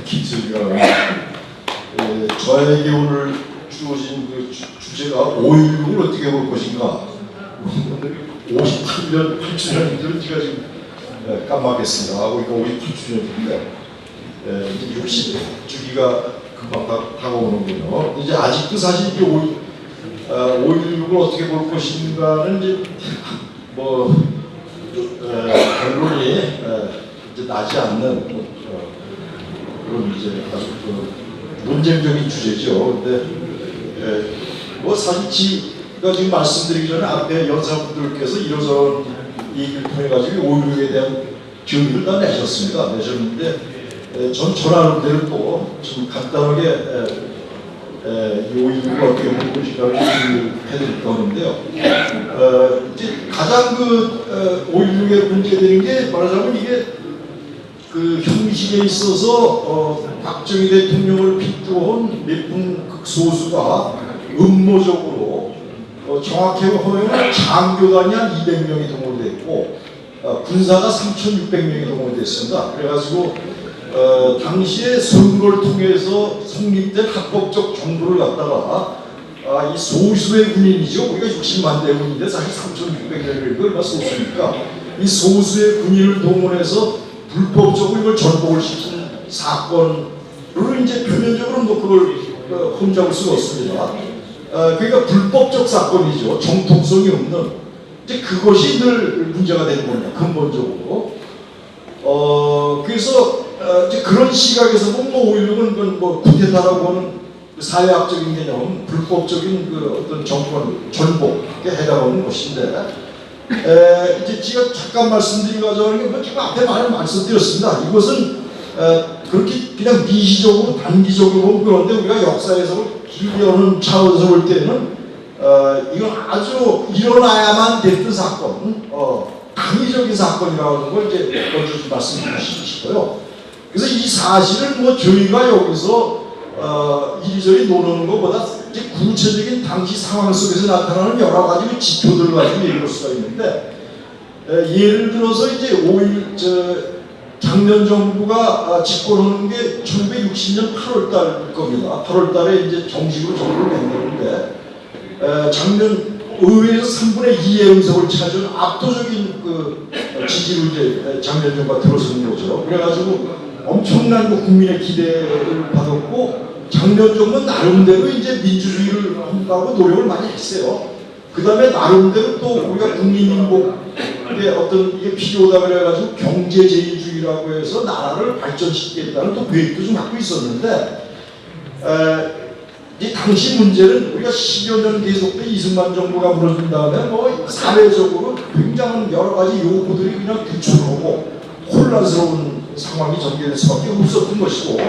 김수희가 저에게 오늘 주어진 그 주제가 5.16을 어떻게 볼 것인가. 58년 8주년인지는 제가 지금 깜빡했습니다. 그러니까 58주년인데 이제 60주기가 금방 다가오는군요. 이제 아직도 사실 이제 5.16을 어떻게 볼 것인가는 이제 뭐 결론이 이제 나지 않는 그런 이제 아주 논쟁적인 주제죠. 근데 뭐 사실 제가 지금 말씀드리기 전에 앞에 연사분들께서 이런저런 얘기를 통해 가지고 5.16에 대한 견해를 다 내셨는데 전 나름대로 또 좀 간단하게 이 5.16을 어떻게 볼 것인가를 해드릴까 하는데요. 이제 가장 그 5.16에 문제되는 게 말하자면 이게 그 형식에 있어서 박정희 대통령을 빗대어온 몇 분 극소수가 음모적으로 정확히 보면 장교단이 한 200명이 동원됐고 군사가 3,600명이 동원됐습니다. 그래가지고 당시에 선거를 통해서 성립된 합법적 정부를 갖다가 이 소수의 군인이죠. 우리가 60만 대군인데 사실 3,600명이 얼마나 소수니까 이 소수의 군인을 동원해서 불법적으로 이걸 전복을 시킨 사건으로 이제 표면적으로 뭐 그걸 흠잡을 수가 없습니다. 그러니까 불법적 사건이죠. 정통성이 없는. 이제 그것이 늘 문제가 되는 겁니다. 근본적으로. 그래서 이제 그런 시각에서 보면 5.16은 뭐 쿠데타라고 하는 사회학적인 개념, 불법적인 그 어떤 정권 전복에 해당하는 것인데. 이제 제가 잠깐 말씀드리고자 하는 게 뭐 제가 앞에 많이 말씀드렸습니다. 이것은 그렇게 그냥 미시적으로 단기적으로 보면 그런데 우리가 역사에서 길게 오는 차원에서 볼 때는 이건 아주 일어나야만 됐던 사건, 당위적인 사건이라고 하는 걸 이제 먼저 좀 말씀드리고 싶어요. 그래서 이 사실을 뭐 저희가 여기서 이리저리 노는 것보다 이제 구체적인 당시 상황 속에서 나타나는 여러 가지 지표들을 가지고 얘기할 수가 있는데, 예를 들어서 이제 5.1 작년 정부가 집권하는 게 1960년 8월달 겁니다. 8월달에 이제 정식으로 정부를 만드는데 작년 의회에서 3분의 2의 의석을 차지한 압도적인 그 지지로 이제 작년 정부가 들어서는 거죠. 그래가지고 엄청난 그 국민의 기대를 받았고, 작년 정부는 나름대로 이제 민주주의를 한다고 노력을 많이 했어요. 그 다음에 나름대로 또 우리가 국민인복의 어떤 이게 필요하다 그래가지고 경제제일주의라고 해서 나라를 발전시키겠다는 또 계획도 좀 갖고 있었는데, 이 당시 문제는 우리가 10여 년 계속된 이승만 정부가 무너진 다음에 뭐 사회적으로 굉장한 여러 가지 요구들이 그냥 규칙하고 혼란스러운 상황이 전개될 수밖에 없었던 것이고,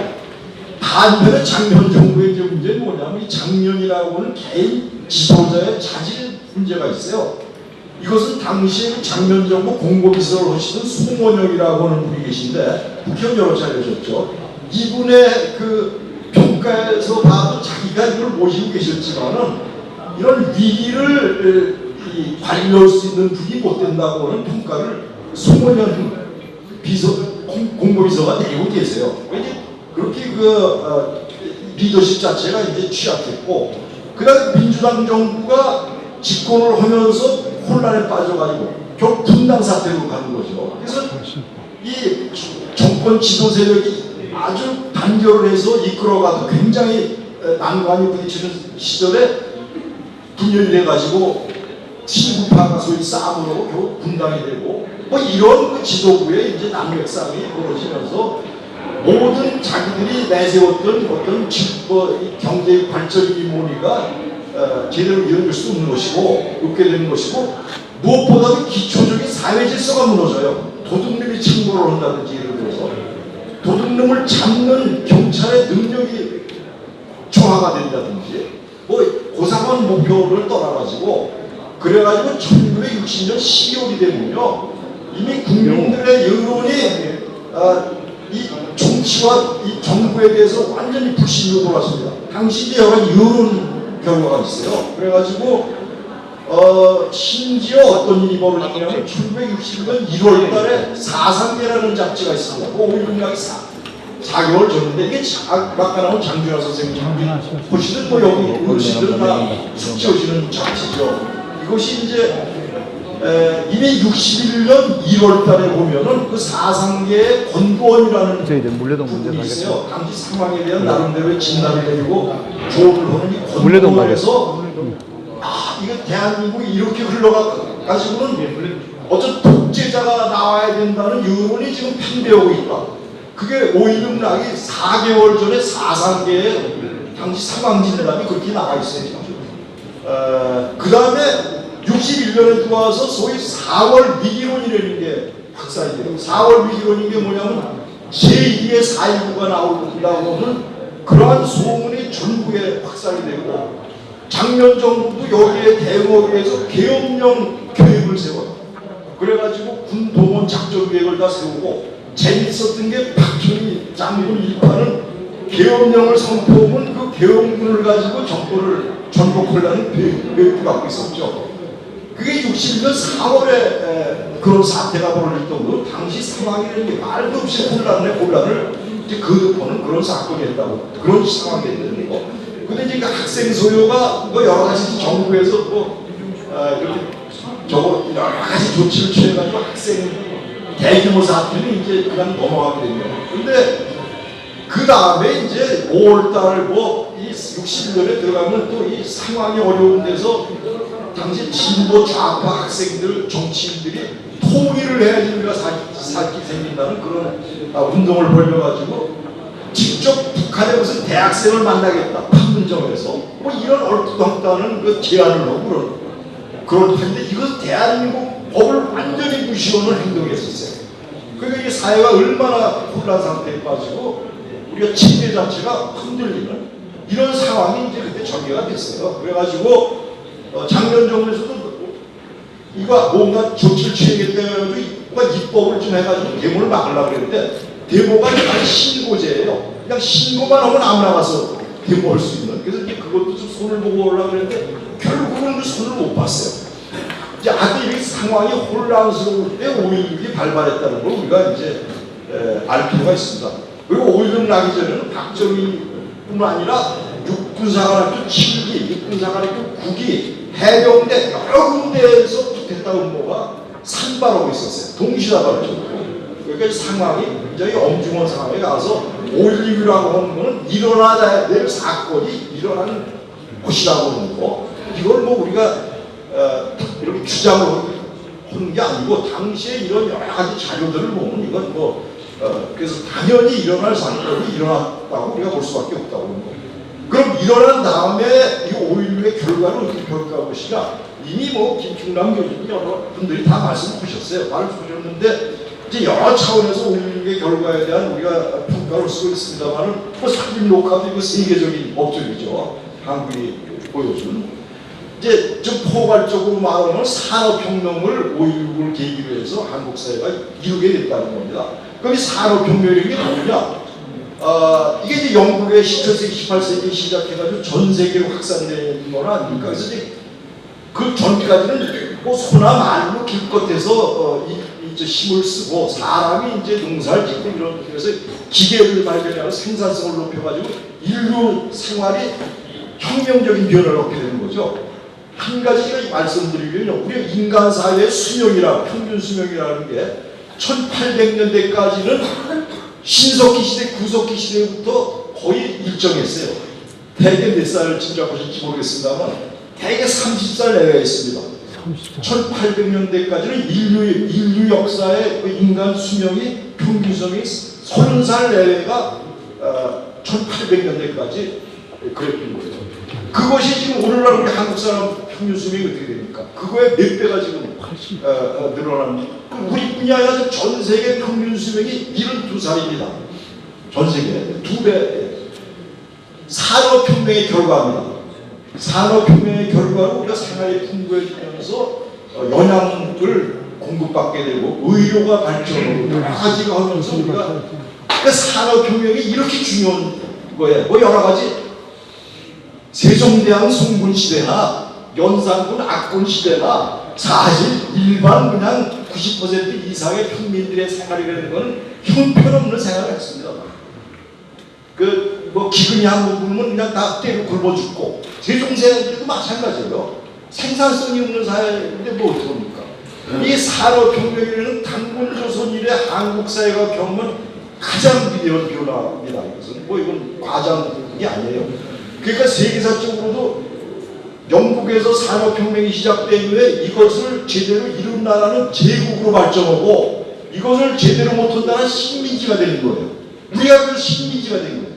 반면에 작년 정부의 이제 문제는 뭐냐면 이 작년이라고 하는 개인 지도자의 자질 문제가 있어요. 이것은 당시에 작년 정부 공보비서를 하시던 송원영이라고 하는 분이 계신데 국회의원 여러 차례 오셨죠. 이분의 그 평가에서 봐도 자기가 이걸 모시고 계셨지만은 이런 위기를 관리할 수 있는 분이 못 된다고 하는 평가를 송원영 공보비서가 내리고 계세요. 그렇게 리더십 자체가 이제 취약했고, 그다음에 민주당 정부가 집권을 하면서 혼란에 빠져가지고 결국 분당 사태로 가는 거죠. 그래서 이 정권 지도 세력이 아주 단결을 해서 이끌어가도 굉장히 난관이 부딪히는 시절에 분열이 돼가지고 친구파가 소위 싸움으로 결국 분당이 되고, 뭐 이런 그 지도부의 이제 난맥 싸움이 벌어지면서 모든 자기들이 내세웠던 어떤 경제 발전이 뭐니가 제대로 이어질 수 없는 것이고 없게 되는 것이고, 무엇보다도 기초적인 사회 질서가 무너져요. 도둑놈이 침몰을 한다든지, 예를 들어서 도둑놈을 잡는 경찰의 능력이 저하가 된다든지, 뭐 고상한 목표를 떠나가지고, 그래가지고 1960년 12월이 되면요 이미 국민들의 여론이 이 정치와 이 정부에 대해서 완전히 불신으로 돌아왔습니다. 당시 여러 가지 여론 결과가 있어요. 그래가지고 심지어 어떤 일이 벌어졌냐면 1960년 1월 달에 사상계라는 잡지가 있습니다. 그 5.16이 4개월 전인데 이게 아까 나온 장준하 선생님 보시는 뭐 여기 오시는 다 숙지 오시는 장치죠. 이것이 이제 261년 1월 달에 보면은 그 사상계의 권고원이라는 부분이 있어요. 당시 상황에 대한 나름대로의 진단을 내리고 조언을 하는 이 권고원에서 이거 대한민국이 이렇게 흘러가지고는 어떤 독재자가 나와야 된다는 여론이 지금 편배하고 있다. 그게 5.16 낙이 4개월 전에 사상계의 당시 상황진단이 그렇게 나와 있어요. 그 다음에 61년에 들어와서 소위 4월 위기론이라는 게 확산이 돼요. 4월 위기론인 게 뭐냐면 제2의 4.19가 나온다고 하는 그러한 소문이 전국에 확산이 되고 작년 정부도 여기에 대응하기 위해서 계엄령 계획을 세워요. 그래가지고 군 동원 작전 계획을 다 세우고 재밌었던 게 박정희 장군 일파는 계엄령을 선포하면 그 계엄군을 가지고 정권을 전복하려는 계획을 갖고 있었죠. 그게 61년 4월에 그런 사태가 벌어질 정도로 당시 상황이라는 게 말도 없이 혼란을 이제 거듭하는 그런 사건이었다고 그런 상황이 되는 거. 근데 이제 그 학생 소요가 뭐 여러 가지 정부에서 뭐 이렇게 저거 여러 가지 조치를 취해가지고 학생 대규모 사태는 이제 그냥 넘어가게 됩니다. 근데 그 다음에 이제 5월달 뭐 이 61년에 들어가면 또 이 상황이 어려운 데서 당시 진보 좌파 학생들 정치인들이 통일을 해야지 우리가 살기 생긴다는 그런 운동을 벌여가지고 직접 북한에 무슨 대학생을 만나겠다 판문점에서 뭐 이런 얼토당토하는 그 제안을 하고 그런 한데 이것은 대한민국 법을 완전히 무시하는 행동이었었어요. 그러니까 이 사회가 얼마나 혼란 상태에 빠지고 우리가 체계 자체가 흔들리는 이런 상황이 이제 그때 전개가 됐어요. 그래가지고 작년 정부에서도 이거 뭔가 조치를 취하겠다고 입법을 좀 해가지고 데모를 막으려고 그랬는데 데모가 아니 신고제예요. 그냥 신고만 하면 아무나 가서 데모할 수 있는. 그래서 이제 그것도 좀 손을 보고 오려고 그랬는데 결국은 그 손을 못 봤어요. 이제 아주 이 상황이 혼란스러울 때 5.16이 발발했다는 걸 우리가 이제 알 필요가 있습니다. 그리고 5.16 나기 전에는 박정희뿐만 아니라 육군사관학교 7기, 육군사관학교 9기, 해병대 여러 군데에서 쿠데타 음모가 산발하고 있었어요. 동시다발적으로. 그러니까 상황이 굉장히 엄중한 상황에 가서 5.16이라고 하는 것은 일어나야 될 사건이 일어나는 곳이라고 하는 거. 이걸 뭐 우리가 이렇게 주장을 하는 게 아니고 당시에 이런 여러 가지 자료들을 보면 이건 뭐 그래서 당연히 일어날 사건이 일어났다고 우리가 볼 수밖에 없다고 하는 거. 그럼 일어난 다음에 이 5.16의 결과를 어떻게 평가할 것이냐? 이미 뭐 김충남 교수님 여러 분들이 다 말씀하셨어요. 말씀하셨는데 이제 여러 차원에서 5.16의 결과에 대한 우리가 평가를 쓰고 있습니다만은 뭐 사진 녹화도 이거 세계적인 업적이죠. 한국이 보여준. 이제 좀 포괄적으로 말하면 산업혁명을 5.16을 계기로 해서 한국 사회가 이루게 됐다는 겁니다. 그럼 이 산업혁명이라는 게 뭐냐? 이게 이제 영국의 17세기, 18세기 시작해가지고 전 세계로 확산된 거나 아닙니까? 그래서 이제 그 전까지는 뭐 소나 말로 길것에서 이제 힘을 쓰고 사람이 이제 농사를 짓고 이런 그래서 기계를 발견하고 생산성을 높여가지고 인류 생활이 혁명적인 변화를 얻게 되는 거죠. 한 가지 말씀드리면요, 우리 인간 사회의 수명이라 평균 수명이라는 게 1800년대까지는 신석기 시대, 구석기 시대부터 거의 일정했어요. 대개 몇 살을 짐작하실지 모르겠습니다만 대개 30살 내외에 있습니다. 1800년대까지는 인류 역사의 그 인간 수명이 평균 수명이 30살 내외가 1800년대까지 그랬던 거죠. 그것이 지금 오늘날 우리 한국 사람 평균 수명이 어떻게 됩니까? 그거의 몇 배가 지금 늘어납니다. 우리뿐이 아니라 전 세계 평균 수명이 72살입니다. 전 세계 2배. 산업혁명의 결과입니다. 산업혁명의 결과로 우리가 생활이 풍부해지면서 영양을 공급받게 되고 의료가 발전하고 여러 가지가 하면서 우리가 그 산업혁명이 이렇게 중요한 거예요. 뭐 여러 가지 세종대왕 송군 시대나 연산군 악군 시대나 사실 일반 그냥 90% 이상의 평민들의 생활이라는 것은 형편없는 생활을 했습니다. 그 뭐 기근이 한번 불면 그냥 다 때려 굶어 죽고, 세종세도 마찬가지예요. 생산성이 없는 사회인데 뭐 어떡합니까? 이 산업혁명이라는 단군조선 이래 한국 사회가 겪는 가장 위대한 변화입니다. 이것은 뭐 이건 과장이 아니에요. 그러니까 세계사적으로도 영국에서 산업혁명이 시작된 후에 이것을 제대로 이룬 나라는 제국으로 발전하고, 이것을 제대로 못한 나라는 식민지가 되는 거예요. 우리가 그 식민지가 된 거예요.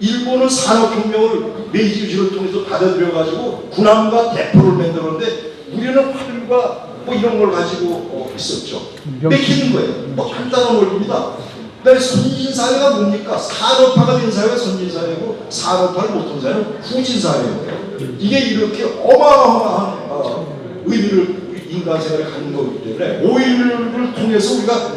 일본은 산업혁명을 메이지 유신을 통해서 받아들여가지고 군함과 대포를 만들었는데, 우리는 화물과 뭐 이런 걸 가지고 있었죠. 뺏기는 거예요. 뭐 간단한 원리입니다. 그다음에 선진사회가 뭡니까? 산업화가 된 사회가 선진사회고, 산업화를 못한 사회는 후진사회예요. 이게 이렇게 어마어마한 의미를 인간 생활에 갖는 거기 때문에 5.16을 통해서 우리가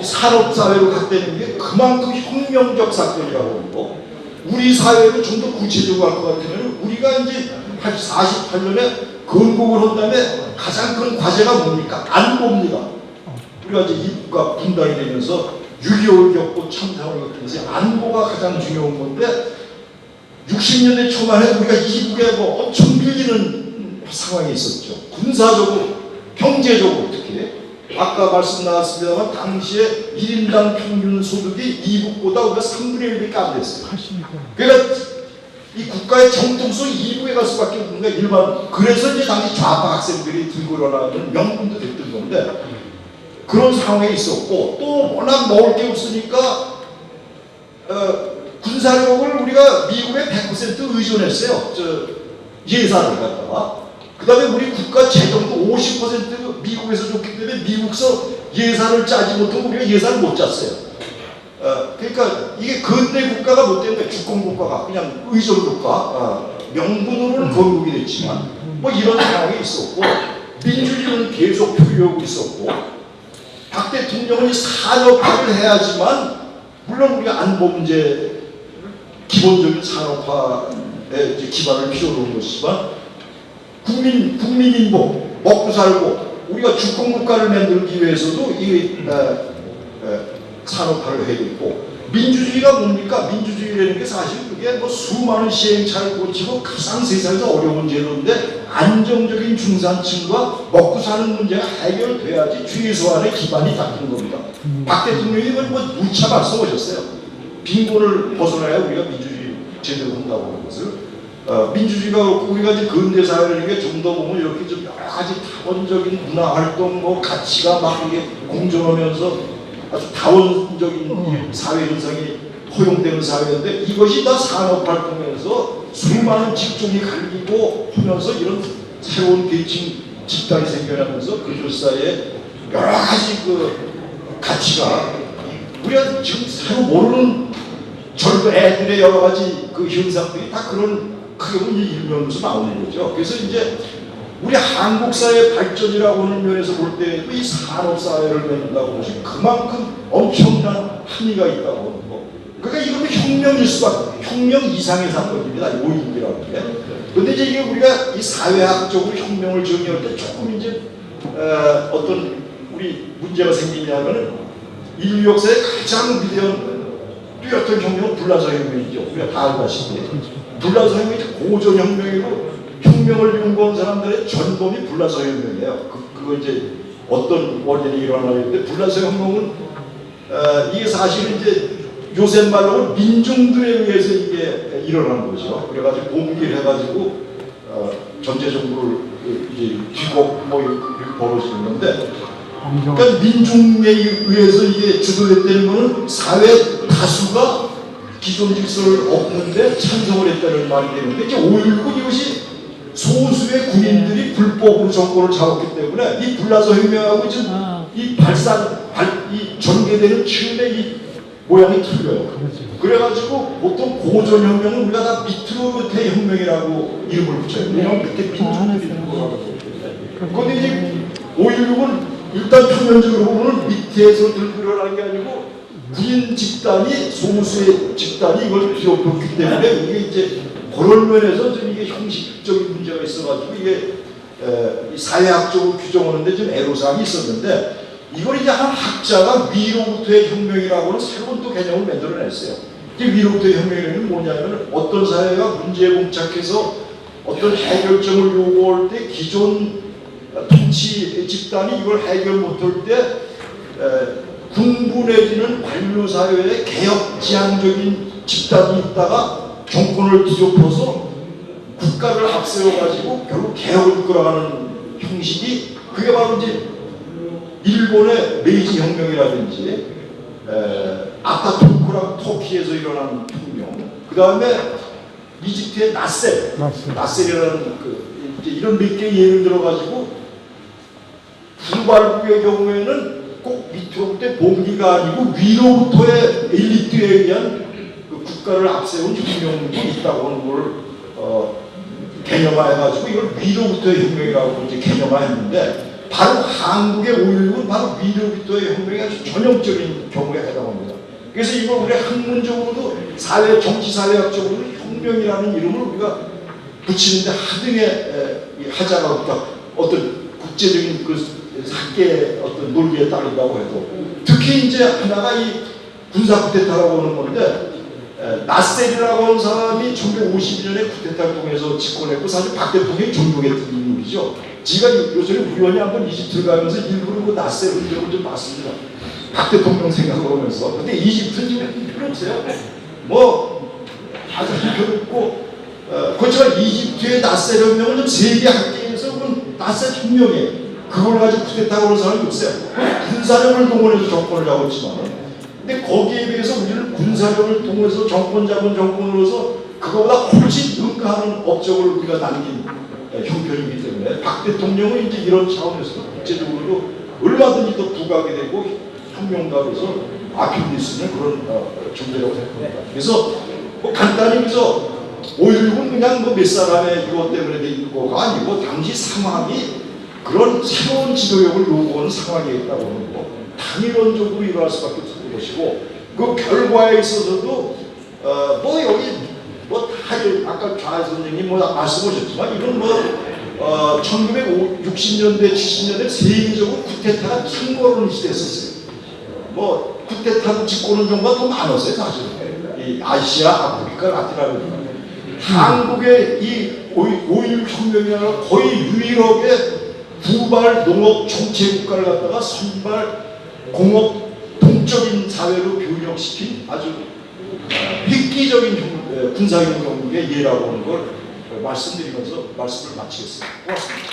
산업사회로 갔다는 게 그만큼 혁명적 사건이라고 하고, 우리 사회를 좀 더 구체적으로 할 것 같으면 우리가 이제 한 48년에 건국을 한 다음에 가장 큰 과제가 뭡니까? 안보입니다. 우리가 이제 입국가 분단이 되면서 6.25를 겪고 참사를 겪으면서 안보가 가장 중요한 건데, 60년대 초반에 우리가 이북에 뭐 엄청 밀리는 상황이 있었죠. 군사적으로, 경제적으로 특히. 아까 말씀 나왔습니다만 당시에 1인당 평균 소득이 이북보다 우리가 3분의 1밖에 안 됐어요. 그러니까 이 국가의 정통성이 이북에 갈 수밖에 없는 게 일반. 그래서 이제 당시 좌파 학생들이 들고 일어나는 명분도 됐던 건데, 그런 상황에 있었고, 또 워낙 먹을 게 없으니까 군사력을 우리가 미국에 100% 의존했어요. 예산을 갖다가. 그 다음에 우리 국가 재정도 50% 미국에서 줬기 때문에 미국서 예산을 짜지 못하고 우리가 예산을 못 짰어요. 그러니까 이게 근대 국가가 못 되는 거예요. 주권 국가가 그냥 의존 국가. 명분으로는 건국이 됐지만 뭐 이런 상황이 있었고, 민주주의는 계속 표류하고 있었고, 박 대통령은 산업화를 해야지만, 물론 우리가 안보 문제 기본적인 산업화에 이제 기반을 필요로 한 것이지만, 국민인복, 먹고 살고, 우리가 주권국가를 만들기 위해서도 이 산업화를 해야 되고, 민주주의가 뭡니까? 민주주의라는 게 사실 그게 뭐 수많은 시행착오를 거치고 가장 세상에서 어려운 제도인데, 안정적인 중산층과 먹고 사는 문제가 해결돼야지 최소한의 기반이 닦이는 겁니다. 박 대통령이 뭐 무차 말씀하셨어요. 빈곤을 벗어나야 우리가 민주주의 제대로 한다고 하는 것을. 민주주의가 없고 우리가 이제 근대 사회라는 게 좀 더 보면 이렇게 좀 여러 가지 다원적인 문화 활동, 뭐 가치가 막 이게 공존하면서 아주 다원적인 사회 현상이 허용되는 사회인데, 이것이 다 산업화를 통해서 수많은 직종이 갈리고 하면서 이런 새로운 계층 집단이 생겨나면서 그들 사이에 여러 가지 그 가치가, 우리가 지금 새로 모르는 젊은 애들의 여러 가지 그 현상들이 다 그런 크게 보면 일면에서 나오는 거죠. 그래서 이제 우리 한국 사회 발전이라고 하는 면에서 볼 때 이 산업 사회를 만든다고 하시 그만큼 엄청난 함의가 있다고 하는 거. 그러니까 이거는 혁명일 수밖에, 혁명 이상의 사건입니다. 5.16이라는 게. 근데 이제 이게 우리가 이 사회학적으로 혁명을 정의할 때 조금 이제 어떤 우리 문제가 생기냐면은, 인류 역사의 가장 위대한 뚜렷한 혁명은 불란서 혁명이죠. 우리가 다 알다시피 불란서 혁명이 고전 혁명이고, 혁명을 연구한 사람들의 전범이 불란서 혁명이에요. 그거 이제 어떤 원인이 일어나는데, 불란서 혁명은 이게 사실은 이제 요새 말로 민중들에 의해서 이게 일어난 거죠. 그래가지고 봉기를 해가지고 전제 정부를 이제 귀국 뭐 이렇게 벌어지는 건데, 그러니까 민중에 의해서 이게 주도됐다는 거는 사회 다수가 기존 질서를 엎는데 찬성을 했다는 말이 되는데, 이제 5.16은 이것이 소수의 군인들이 불법으로 정권을 잡았기 때문에 이 불란서 혁명하고 지금 이 이 전개되는 층의 이 모양이 틀려요. 그래가지고 보통 고전 혁명은 우리가 다 밑으로 대혁명이라고 이름을 붙여요. 왜냐하면 그때 민중들이 있는 거라고. 그런데 이제 5.16은 일단 표면적으로 보면 밑에서 들고 일어나는 게 아니고, 군인 집단이, 소수의 집단이 이걸 비롯했기 때문에 이게 이제 그런 면에서 좀 이게 형식적인 문제가 있어가지고 이게 사회학적으로 규정하는데 좀 애로사항이 있었는데, 이걸 이제 한 학자가 위로부터의 혁명이라고 하는 새로운 또 개념을 만들어냈어요. 이게 위로부터 혁명에는 뭐냐면 어떤 사회가 문제에 봉착해서 어떤 해결점을 요구할 때 기존 통치 집단이 이걸 해결 못할 때 군부 내지는 관료 사회에 개혁 지향적인 집단이 있다가 정권을 뒤집어서 국가를 앞세워가지고 결국 개혁을 이끌어가는 형식이 그게 바로 이제 일본의 메이지 혁명이라든지 아타투르크랑 터키에서 일어난 혁명, 그 다음에 이집트의 나셀이라는 이런 몇 개 예를 들어가지고 후발국의 경우에는 꼭 밑으로부터 봉기가 아니고 위로부터의 엘리트에 의한 그 국가를 앞세운 혁명도 있다고 하는 걸 개념화해가지고 이걸 위로부터의 혁명이라고 이제 개념화했는데 바로 한국의 5.16은 바로 위로부터의 혁명이 아주 전형적인 경우에 해당합니다. 그래서 이걸 우리 학문적으로도 정치 사회학적으로 혁명이라는 이름을 우리가 붙이는데 하등의 하자가 없다. 어떤 국제적인 그 사계 어떤 논리에 따른다고 해도 특히 이제 하나가 이 군사 쿠데타라고 하는 건데 나셀이라고 하는 사람이 1952년에 쿠데타를 통해서 집권했고 사실 박 대통령이 존경했던 인물이죠. 제가 요즘에 우연히 한번 이집트를 가면서 일부러 그 나셀 운동을 좀 봤습니다. 박 대통령 생각을 하면서. 근데 이집트는 지금 필요 없어요. 뭐 아주 형편없고 그렇지만 이집트의 나셀 혁명은 좀 세계 학계에서 나셀 혁명이에요. 그걸 가지고 쿠데타가 오는 사람이 없어요. 군사력을 동원해서 정권을 잡았지만 근데 거기에 비해서 우리는 군사력을 통해서 정권 잡은 정권으로서 그거보다 훨씬 능가하는 업적을 우리가 남긴 형편이기 때문에 박 대통령은 이제 이런 차원에서 국제적으로도 얼마든지 더 부각이 되고 혁명가로서 아필릴 수 있는 그런 존재라고 생각합니다. 그래서 뭐 간단히 그래서 5.16은 그냥 뭐 몇 사람의 이것 때문에 된 거가 아니고 당시 상황이 그런 새로운 지도력을 요구하는 상황이었다고 하는 거 당위론적으로 일어날 수밖에 없는 것이고 그 결과에 있어서도 뭐 여기 뭐 다 아까 좌 선생님 뭐 말씀하셨지만 이건 뭐 1960년대 70년대 세계적으로 쿠데타가 창궐하는 시대였었어요. 뭐 쿠데타로 집권한 정부가 더 많았어요 사실은. 이 아시아, 아프리카, 라틴 아메리카. 한국의 이 5.16 혁명이라는 거의 유일하게 부발 농업 총체 국가를 갖다가 선발 공업 동적인 사회로 변혁시킨 아주 획기적인 군사혁명의 예라고 하는 걸 말씀드리면서 말씀을 마치겠습니다. 고맙습니다.